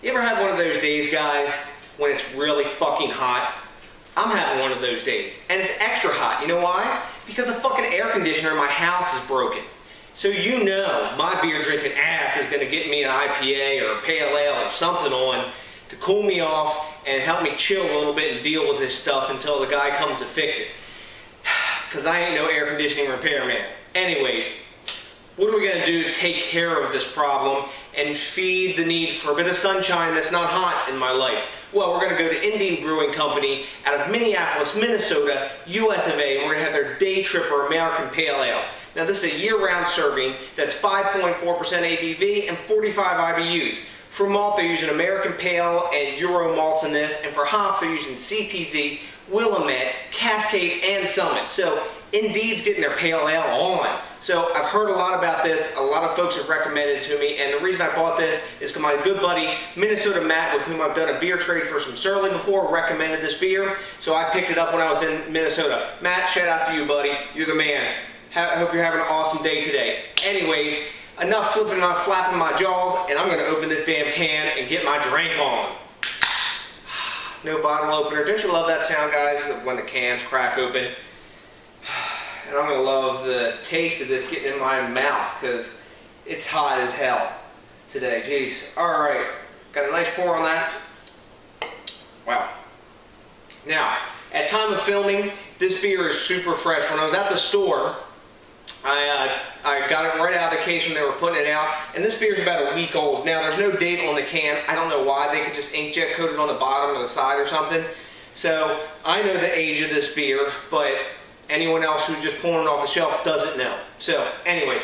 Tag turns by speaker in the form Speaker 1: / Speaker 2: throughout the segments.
Speaker 1: You ever had one of those days, guys, when it's really fucking hot? I'm having one of those days, and it's extra hot. You know why? Because the fucking air conditioner in my house is broken. So you know my beer drinking ass is going to get me an IPA or a pale ale or something on to cool me off and help me chill a little bit and deal with this stuff until the guy comes to fix it. Because I ain't no air conditioning repairman. Anyways, what are we going to do to take care of this problem and feed the need for a bit of sunshine that's not hot in my life? Well, we're going to go to Indian Brewing Company out of Minneapolis, Minnesota, US of A, and we're going to have their Day Tripper American Pale Ale. Now, this is a year-round serving that's 5.4% ABV and 45 IBUs. For malt, they're using American Pale and Euro malts in this, and for hops, they're using CTZ, Willamette, Cascade, and Summit. So, Indeed's getting their pale ale on. So, I've heard a lot about this. A lot of folks have recommended it to me, and the reason I bought this is because my good buddy, Minnesota Matt, with whom I've done a beer trade for some Surly before, recommended this beer. So, I picked it up when I was in Minnesota. Matt, shout out to you, buddy. You're the man. I hope you're having an awesome day today. Anyways, enough flipping and enough flapping my jaws, and I'm going to open this damn can and get my drink on. No bottle opener. Don't you love that sound, guys, when the cans crack open? And I'm going to love the taste of this getting in my mouth because it's hot as hell today. Jeez. Alright. Got a nice pour on that. Wow. Now, at time of filming, this beer is super fresh. When I was at the store, I got it right out of the case when they were putting it out, and this beer is about a week old. Now, there's no date on the can. I don't know why. They could just inkjet coat it on the bottom or the side or something. So, I know the age of this beer, but anyone else who's just pulling it off the shelf doesn't know. So, anyways,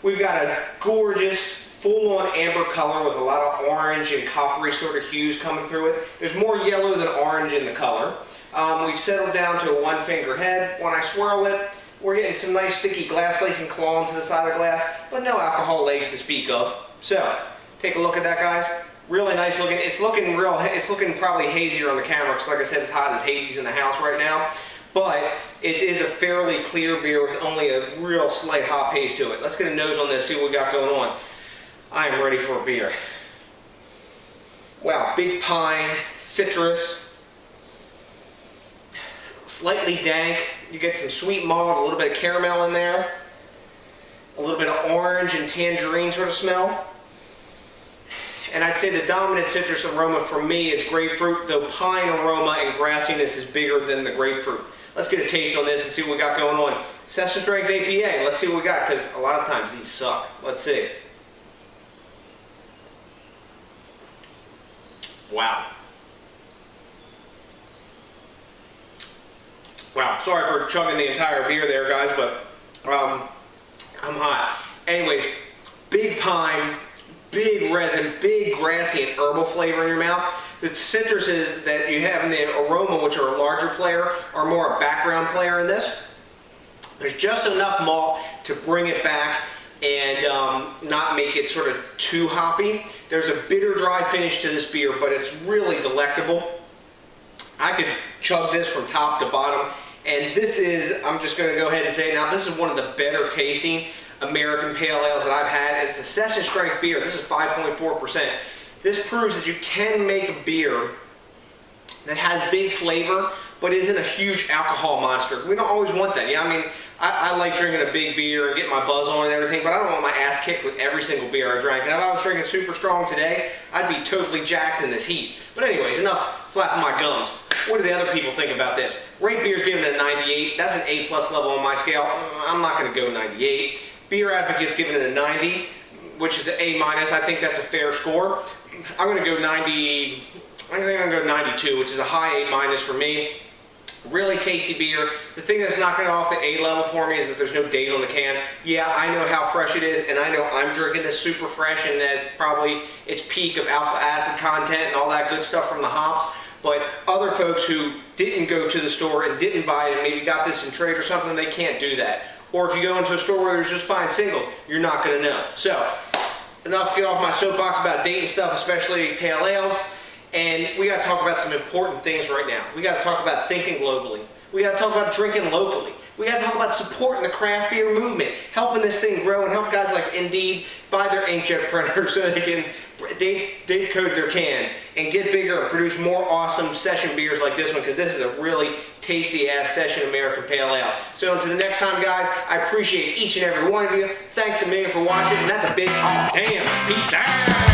Speaker 1: we've got a gorgeous, full-on amber color with a lot of orange and coppery sort of hues coming through it. There's more yellow than orange in the color. We've settled down to a one-finger head. When I swirl it, we're getting some nice sticky glass lacing claw into the side of the glass, but no alcohol legs to speak of. So, take a look at that, guys. Really nice looking. It's looking probably hazier on the camera because, like I said, it's hot as Hades in the house right now. But it is a fairly clear beer with only a real slight hop haze to it. Let's get a nose on this, see what we got going on. I am ready for a beer. Wow, big pine, citrus, slightly dank. You get some sweet malt, a little bit of caramel in there, a little bit of orange and tangerine sort of smell. And I'd say the dominant citrus aroma for me is grapefruit, though pine aroma and grassiness is bigger than the grapefruit. Let's get a taste on this and see what we got going on. Session strength APA, let's see what we got, because a lot of times these suck. Let's see. Wow. Wow, sorry for chugging the entire beer there, guys, but I'm hot. Anyways, big pine, big resin, big grassy and herbal flavor in your mouth. The citruses that you have in the aroma, which are a larger player, are more a background player in this. There's just enough malt to bring it back and not make it sort of too hoppy. There's a bitter dry finish to this beer, but it's really delectable. I could chug this from top to bottom, and this is, I'm just going to go ahead and say it now, this is one of the better tasting American Pale Ales that I've had. It's a session strength beer. This is 5.4%. This proves that you can make a beer that has big flavor, but isn't a huge alcohol monster. We don't always want that. Yeah, I mean, I like drinking a big beer and getting my buzz on and everything, but I don't want my ass kicked with every single beer I drank. And if I was drinking super strong today, I'd be totally jacked in this heat. But anyways, enough flapping my gums. What do the other people think about this? Rate Beer's giving it a 98. That's an A+ level on my scale. I'm not going to go 98. Beer Advocate's giving it a 90, which is an A-. I think that's a fair score. I'm going to go 90. I think I'm going to go 92, which is a high A- for me. Really tasty beer. The thing that's knocking it off the A level for me is that there's no date on the can. Yeah, I know how fresh it is, and I know I'm drinking this super fresh, and that's probably its peak of alpha acid content and all that good stuff from the hops. But other folks who didn't go to the store and didn't buy it and maybe got this in trade or something, they can't do that. Or if you go into a store where there's just fine singles, you're not going to know. So, enough to get off my soapbox about dating stuff, especially pale ales. And we got to talk about some important things right now. We got to talk about thinking globally. We got to talk about drinking locally. We got to talk about supporting the craft beer movement, helping this thing grow, and help guys like Indeed buy their inkjet printer so they can date code their cans and get bigger and produce more awesome session beers like this one, because this is a really tasty ass session American Pale Ale. So until the next time, guys, I appreciate each and every one of you. Thanks a million for watching, and that's a big damn. Peace out.